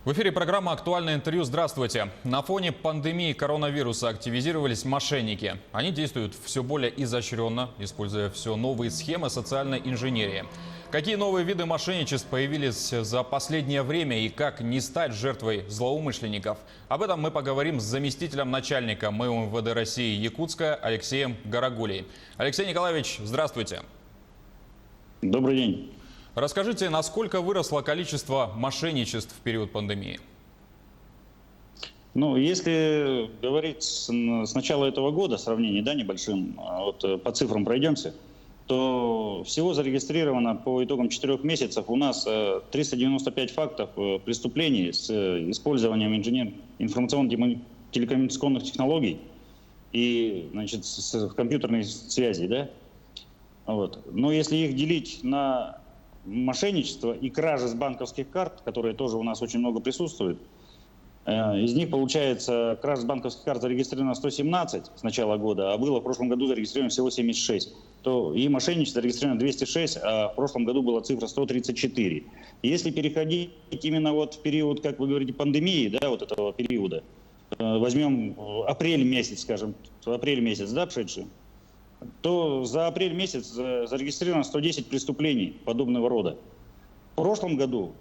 В эфире программа «Актуальное интервью». Здравствуйте. На фоне пандемии коронавируса активизировались мошенники. Они действуют все более изощренно, используя все новые схемы социальной инженерии. Какие новые виды мошенничеств появились за последнее время и как не стать жертвой злоумышленников? Об этом мы поговорим с заместителем начальника МВД России Якутска Алексеем Горогулей. Алексей Николаевич, здравствуйте. Добрый день. Расскажите, насколько выросло количество мошенничеств в период пандемии? Ну, если говорить с начала этого года, сравнение, да, небольшим, вот по цифрам пройдемся, то всего зарегистрировано по итогам 4 месяцев у нас 395 фактов преступлений с использованием информационно-телекоммуникационных технологий и, значит, с компьютерной связи, да. Вот. Но если их делить на мошенничество и кражи с банковских карт, которые тоже у нас очень много присутствуют, из них, получается, краж с банковских карт зарегистрировано 117 с начала года, а было в прошлом году зарегистрировано всего 76. То и мошенничество зарегистрировано 206, а в прошлом году была цифра 134. Если переходить именно вот в период, как вы говорите, пандемии, да, вот этого периода, возьмем апрель месяц, скажем, апрель месяц, да, прошедший, то за апрель месяц зарегистрировано 110 преступлений подобного рода. В прошлом году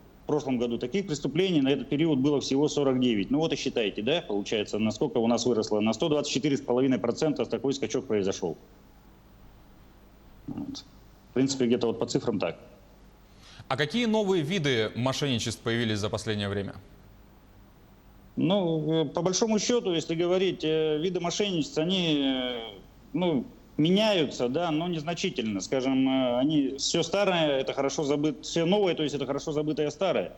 таких преступлений на этот период было всего 49. Ну вот и считайте, да, получается, насколько у нас выросло. На 124,5% такой скачок произошел. Вот. В принципе, где-то вот по цифрам так. А какие новые виды мошенничеств появились за последнее время? Ну, по большому счету, если говорить, виды мошенничеств, они, меняются, да, но незначительно. Скажем, они все старое, это хорошо забыто, все новое, то есть это хорошо забытое старое.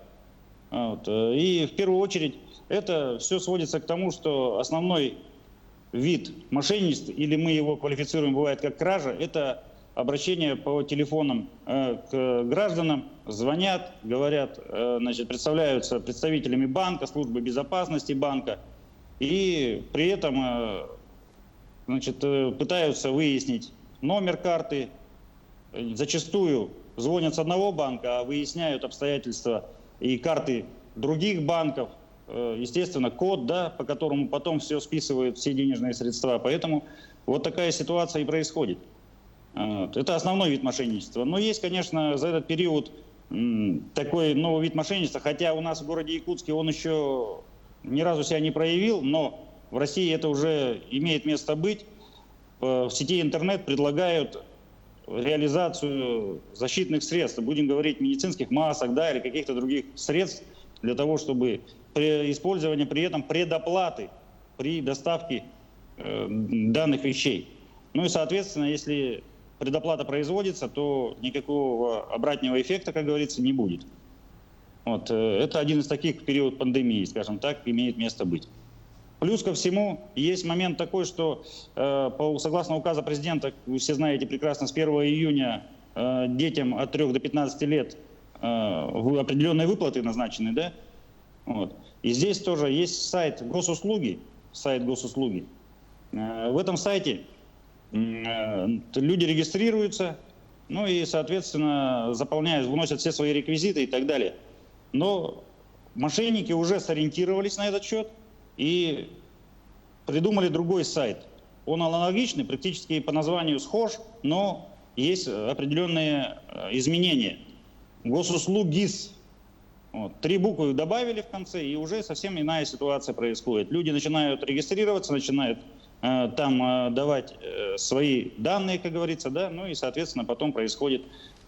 Вот. И в первую очередь это все сводится к тому, что основной вид мошенничества, или мы его квалифицируем, бывает как кража, это обращение по телефонам к гражданам, звонят, говорят, значит, представляются представителями банка, службы безопасности банка, и при этом значит, пытаются выяснить номер карты, зачастую звонят с одного банка, а выясняют обстоятельства и карты других банков, естественно, код, да, по которому потом все списывают, все денежные средства. Поэтому вот такая ситуация и происходит. Это основной вид мошенничества. Но есть, конечно, за этот период такой новый вид мошенничества, хотя у нас в городе Якутске он еще ни разу себя не проявил, но в России это уже имеет место быть. В сети интернет предлагают реализацию защитных средств, будем говорить, медицинских масок, да, или каких-то других средств для того, чтобы при использовании при этом предоплаты при доставке данных вещей. Ну и, соответственно, если предоплата производится, то никакого обратного эффекта, как говорится, не будет. Вот. Это один из таких в период пандемии, скажем так, имеет место быть. Плюс ко всему, есть момент такой, что согласно указа президента, вы все знаете прекрасно, с 1 июня детям от 3 до 15 лет определенные выплаты назначены, да? Вот. И здесь тоже есть сайт госуслуги. В этом сайте люди регистрируются, ну и, соответственно, заполняют, вносят все свои реквизиты и так далее. Но мошенники уже сориентировались на этот счет и придумали другой сайт. Он аналогичный, практически по названию схож, но есть определенные изменения. Госуслугис. Вот. 3 буквы добавили в конце, и уже совсем иная ситуация происходит. Люди начинают регистрироваться, начинают там давать свои данные, как говорится, да, ну и, соответственно, потом происходит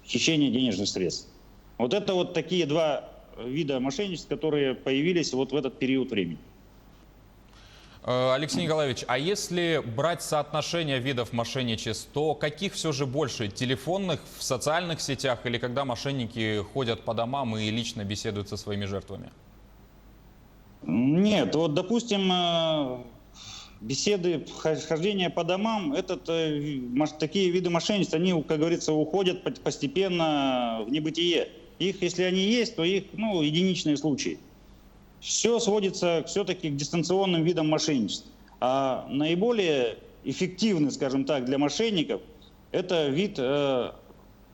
хищение денежных средств. Вот это вот такие 2 вида мошенничеств, которые появились вот в этот период времени. Алексей Николаевич, а если брать соотношение видов мошенничеств, то каких все же больше? Телефонных, в социальных сетях или когда мошенники ходят по домам и лично беседуют со своими жертвами? Нет, вот, допустим, беседы, хождение по домам, такие виды мошенничества, они, как говорится, уходят постепенно в небытие. Их, если они есть, то их, единичные случаи. Все сводится все-таки к дистанционным видам мошенничества. А наиболее эффективный, скажем так, для мошенников, это вид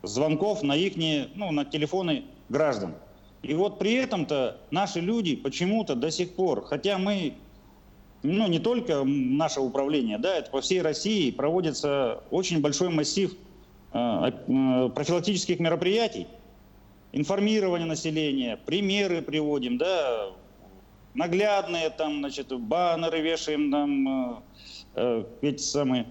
звонков на их, на телефоны граждан. И вот при этом-то наши люди почему-то до сих пор, хотя мы, ну не только наше управление, да, это по всей России проводится очень большой массив профилактических мероприятий, информирование населения, примеры приводим, да, наглядные там, значит, баннеры вешаем там, эти самые.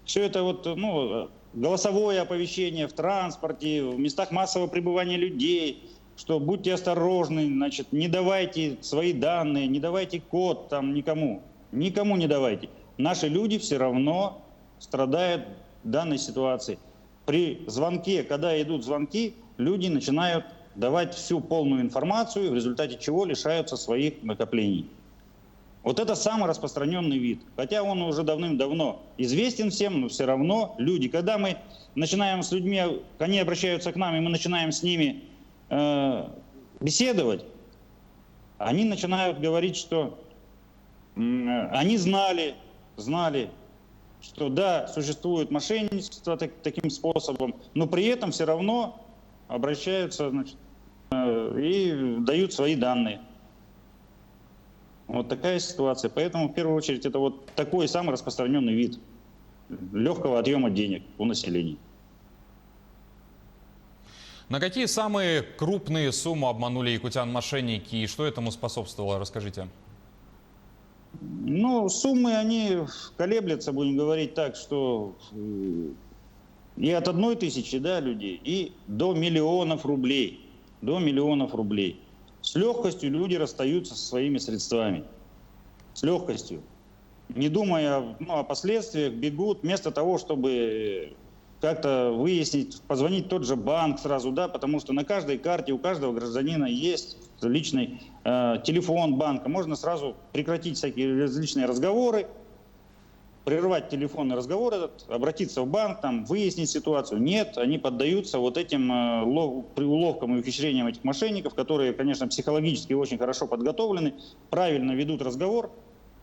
Все это вот, ну, голосовое оповещение в транспорте, в местах массового пребывания людей, что будьте осторожны, значит, не давайте свои данные, не давайте код там никому, никому не давайте. Наши люди все равно страдают в данной ситуации. При звонке, когда идут звонки, люди начинают давать всю полную информацию, в результате чего лишаются своих накоплений. Вот это самый распространенный вид. Хотя он уже давным-давно известен всем, но все равно люди, когда мы начинаем с людьми, они обращаются к нам, и мы начинаем с ними беседовать, они начинают говорить, что они знали, что да, существует мошенничество таким способом, но при этом все равно обращаются, значит, и дают свои данные. Вот такая ситуация. Поэтому в первую очередь это вот такой самый распространенный вид легкого отъема денег у населения. На какие самые крупные суммы обманули якутян мошенники и что этому способствовало, расскажите? Ну, суммы, они колеблются, будем говорить так, что и от 1000, да, людей, и до миллионов рублей. До миллионов рублей. С легкостью люди расстаются со своими средствами. С легкостью. Не думая, ну, о последствиях, бегут вместо того, чтобы как-то выяснить, позвонить в тот же банк сразу, да, потому что на каждой карте у каждого гражданина есть личный телефон банка. Можно сразу прекратить всякие различные разговоры, прервать телефонный разговор этот, обратиться в банк, там, выяснить ситуацию. Нет, они поддаются вот этим уловкам и ухищрениям этих мошенников, которые, конечно, психологически очень хорошо подготовлены, правильно ведут разговор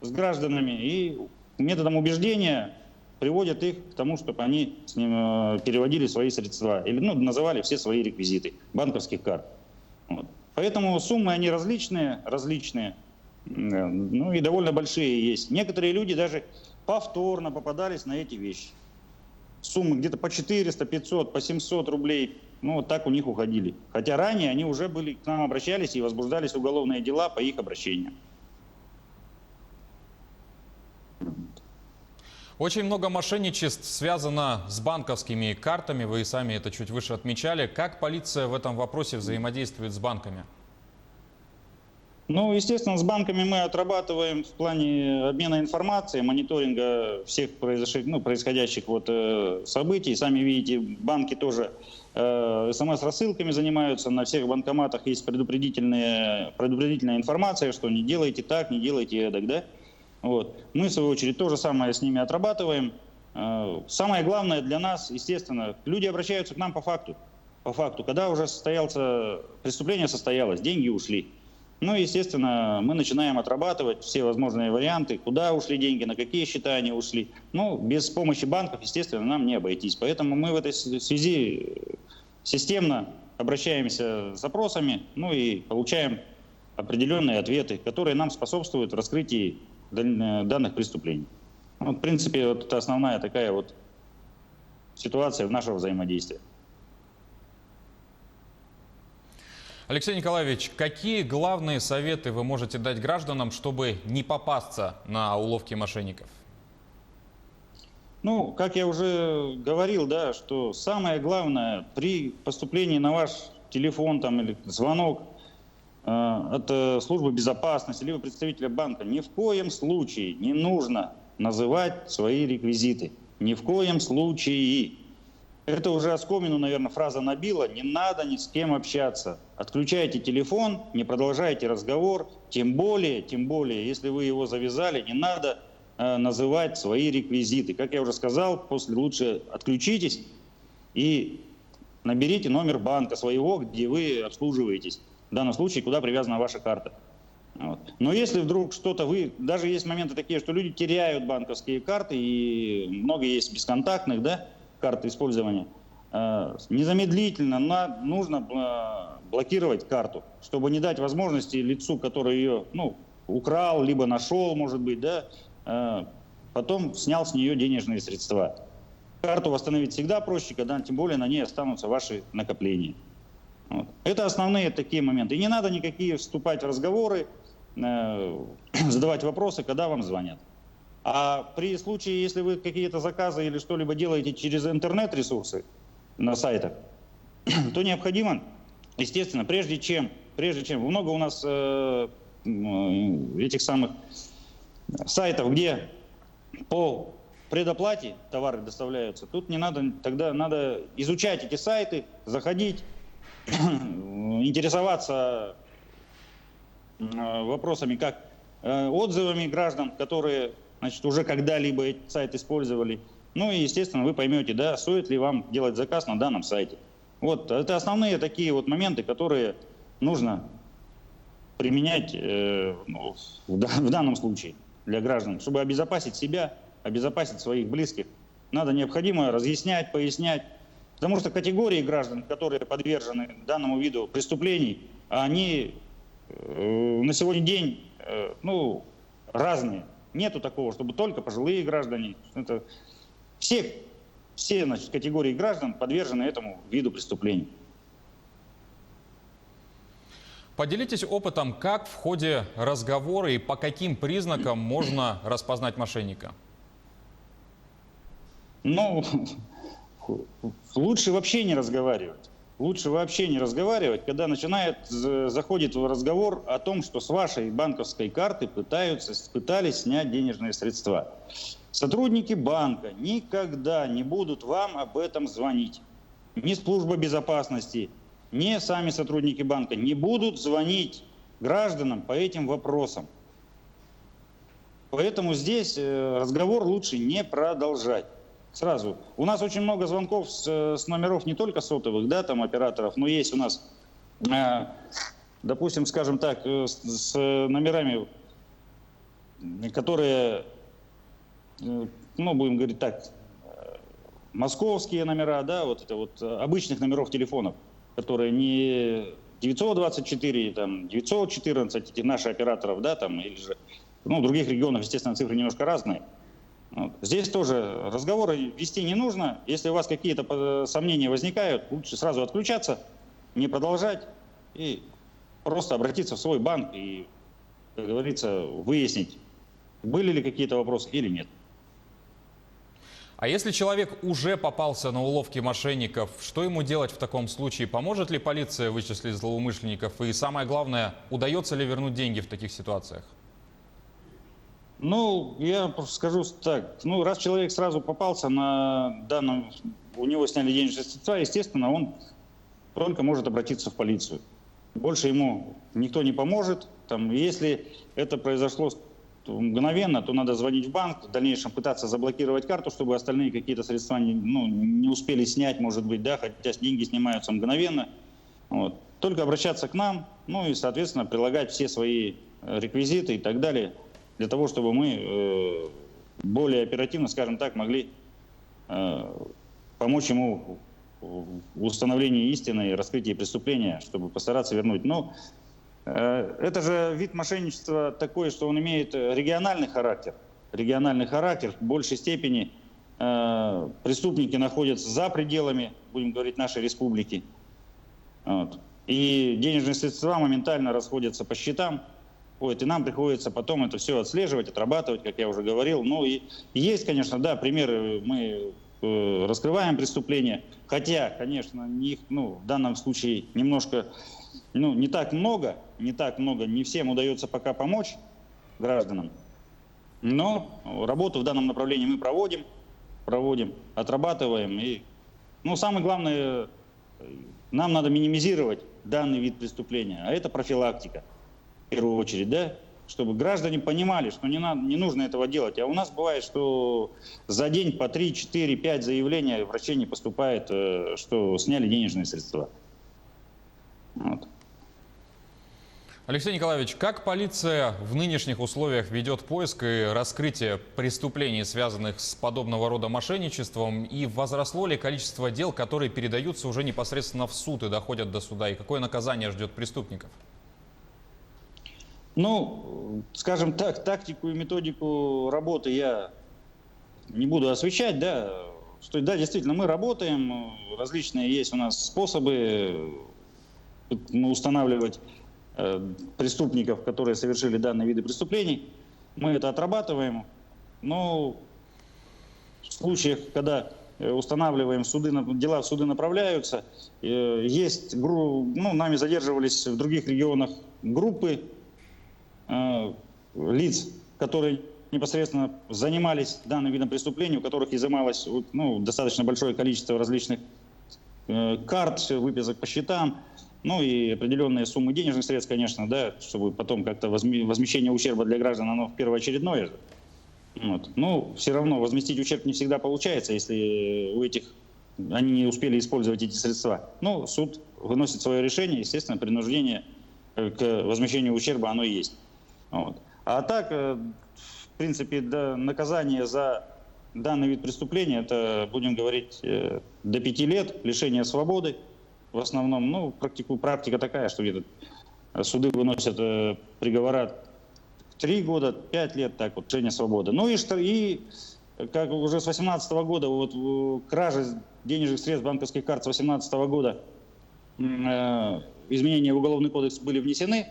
с гражданами и методом убеждения приводят их к тому, чтобы они с ним переводили свои средства или, ну, называли все свои реквизиты банковских карт. Вот. Поэтому суммы, они различные, ну и довольно большие есть. Некоторые люди даже повторно попадались на эти вещи. Суммы где-то по 400, 500, по 700 рублей, ну вот так у них уходили. Хотя ранее они уже были, к нам обращались и возбуждались уголовные дела по их обращениям. Очень много мошенничеств связано с банковскими картами, вы и сами это чуть выше отмечали. Как полиция в этом вопросе взаимодействует с банками? Ну, естественно, с банками мы отрабатываем в плане обмена информацией, мониторинга всех происходящих событий. Сами видите, банки тоже СМС-рассылками занимаются, на всех банкоматах есть предупредительная информация, что не делайте так, не делайте эдак, да? Вот. Мы, в свою очередь, то же самое с ними отрабатываем. Самое главное для нас, естественно, люди обращаются к нам по факту. По факту, когда уже преступление состоялось, деньги ушли. Ну, естественно, мы начинаем отрабатывать все возможные варианты, куда ушли деньги, на какие счета они ушли. Ну, без помощи банков, естественно, нам не обойтись. Поэтому мы в этой связи системно обращаемся с запросами, ну и получаем определенные ответы, которые нам способствуют в раскрытии данных преступлений. Вот, в принципе, вот это основная такая вот ситуация нашего взаимодействия. Алексей Николаевич, какие главные советы вы можете дать гражданам, чтобы не попасться на уловки мошенников? Ну, как я уже говорил, да, что самое главное при поступлении на ваш телефон там, или звонок от службы безопасности, либо представителя банка, ни в коем случае не нужно называть свои реквизиты. Ни в коем случае. Это уже оскомину, наверное, фраза набила. Не надо ни с кем общаться. Отключайте телефон, не продолжайте разговор. Тем более, если вы его завязали, не надо называть свои реквизиты. Как я уже сказал, после лучше отключитесь и наберите номер банка своего, где вы обслуживаетесь. В данном случае, куда привязана ваша карта. Вот. Но если вдруг что-то даже есть моменты такие, что люди теряют банковские карты, и много есть бесконтактных, да, карт использования. незамедлительно нужно блокировать карту, чтобы не дать возможности лицу, который ее украл, либо нашел, может быть, да, потом снял с нее денежные средства. Карту восстановить всегда проще, когда тем более на ней останутся ваши накопления. Вот. Это основные такие моменты. И не надо никакие вступать в разговоры, задавать вопросы, когда вам звонят. А при случае, если вы какие-то заказы или что-либо делаете через интернет-ресурсы на сайтах, то необходимо, естественно, прежде чем много у нас этих самых сайтов, где по предоплате товары доставляются, тут не надо, тогда надо изучать эти сайты, заходить, интересоваться вопросами, как отзывами граждан, которые, значит, уже когда-либо этот сайт использовали. Ну и, естественно, вы поймете, да, стоит ли вам делать заказ на данном сайте. Вот, это основные такие вот моменты, которые нужно применять в данном случае для граждан, чтобы обезопасить себя, обезопасить своих близких. Необходимо разъяснять, пояснять, потому что категории граждан, которые подвержены данному виду преступлений, они на сегодняшний день разные. Нету такого, чтобы только пожилые граждане. Это все значит, категории граждан подвержены этому виду преступлений. Поделитесь опытом, как в ходе разговора и по каким признакам можно распознать мошенника? Лучше вообще не разговаривать. Лучше вообще не разговаривать, когда заходит в разговор о том, что с вашей банковской карты пытались снять денежные средства. Сотрудники банка никогда не будут вам об этом звонить. Ни служба безопасности, ни сами сотрудники банка не будут звонить гражданам по этим вопросам. Поэтому здесь разговор лучше не продолжать. Сразу. У нас очень много звонков с номеров не только сотовых, да, там операторов, но есть у нас, допустим, скажем так, с номерами, которые, будем говорить так, московские номера, да, вот это вот обычных номеров телефонов, которые не 924, там, 914, эти наши операторов, да, там, или же, в других регионах, естественно, цифры немножко разные. Вот. Здесь тоже разговоры вести не нужно. Если у вас какие-то сомнения возникают, лучше сразу отключаться, не продолжать и просто обратиться в свой банк и, как говорится, выяснить, были ли какие-то вопросы или нет. А если человек уже попался на уловки мошенников, что ему делать в таком случае? Поможет ли полиция вычислить злоумышленников? И самое главное, удается ли вернуть деньги в таких ситуациях? Я скажу так, раз человек сразу попался на данном, у него сняли денежные средства, естественно, он только может обратиться в полицию. Больше ему никто не поможет. Если это произошло мгновенно, то надо звонить в банк, в дальнейшем пытаться заблокировать карту, чтобы остальные какие-то средства не успели снять, может быть, да, хотя деньги снимаются мгновенно. Вот. Только обращаться к нам, и, соответственно, прилагать все свои реквизиты и так далее, для того, чтобы мы более оперативно, скажем так, могли помочь ему в установлении истины и раскрытии преступления, чтобы постараться вернуть. Но это же вид мошенничества такой, что он имеет региональный характер. Региональный характер. В большей степени преступники находятся за пределами, будем говорить, нашей республики. Вот. И денежные средства моментально расходятся по счетам. И нам приходится потом это все отслеживать, отрабатывать, как я уже говорил. И есть, конечно, да, примеры, мы раскрываем преступления, хотя, конечно, их, в данном случае немножко, не так много, не всем удается пока помочь гражданам. Но работу в данном направлении мы проводим, отрабатываем. И, самое главное, нам надо минимизировать данный вид преступления, а это профилактика. В первую очередь, да, чтобы граждане понимали, что не нужно этого делать. А у нас бывает, что за день по 3, 4, 5 заявлений в врачей поступает, что сняли денежные средства. Вот. Алексей Николаевич, как полиция в нынешних условиях ведет поиск и раскрытие преступлений, связанных с подобного рода мошенничеством? И возросло ли количество дел, которые передаются уже непосредственно в суд и доходят до суда? И какое наказание ждет преступников? Ну, скажем так, тактику и методику работы я не буду освещать, да. Что, да, действительно, мы работаем, различные есть у нас способы устанавливать преступников, которые совершили данные виды преступлений. Мы это отрабатываем, но в случаях, когда устанавливаем дела в суды направляются, есть, нами задерживались в других регионах группы лиц, которые непосредственно занимались данным видом преступлений, у которых изымалось достаточно большое количество различных карт, выписок по счетам, и определенные суммы денежных средств, конечно, да, чтобы потом как-то возмещение ущерба для граждан, оно первоочередное. Но все равно возместить ущерб не всегда получается, если они не успели использовать эти средства. Но суд выносит свое решение, естественно, принуждение к возмещению ущерба оно есть. А так, в принципе, наказание за данный вид преступления, это, будем говорить, до 5 лет лишения свободы. В основном, практика такая, что где-то суды выносят приговора 3 года, 5 лет, так вот, лишения свободы. И как уже с 2018 года, кражи денежных средств банковских карт с 2018 года, изменения в Уголовный кодекс были внесены,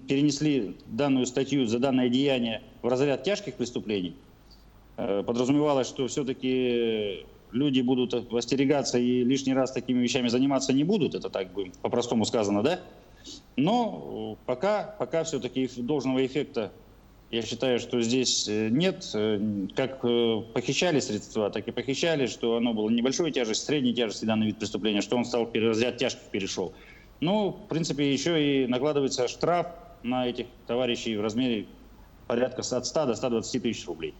перенесли данную статью за данное деяние в разряд тяжких преступлений. Подразумевалось, что все-таки люди будут остерегаться и лишний раз такими вещами заниматься не будут, это так по-простому сказано, да? Но пока все-таки должного эффекта, я считаю, что здесь нет. Как похищали средства, так и похищали, что оно было небольшой тяжести, средней тяжести данный вид преступления, что он стал в разряд тяжких перешел. В принципе, еще и накладывается штраф на этих товарищей в размере порядка от 100 до 120 тысяч рублей.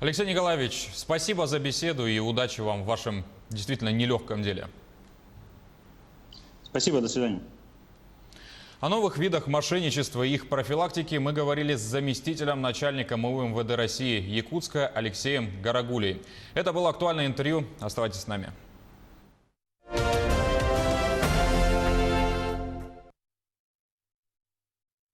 Алексей Николаевич, спасибо за беседу и удачи вам в вашем действительно нелегком деле. Спасибо, до свидания. О новых видах мошенничества и их профилактике мы говорили с заместителем начальника МВ МВД России Якутска Алексеем Гарагулей. Это было актуальное интервью. Оставайтесь с нами.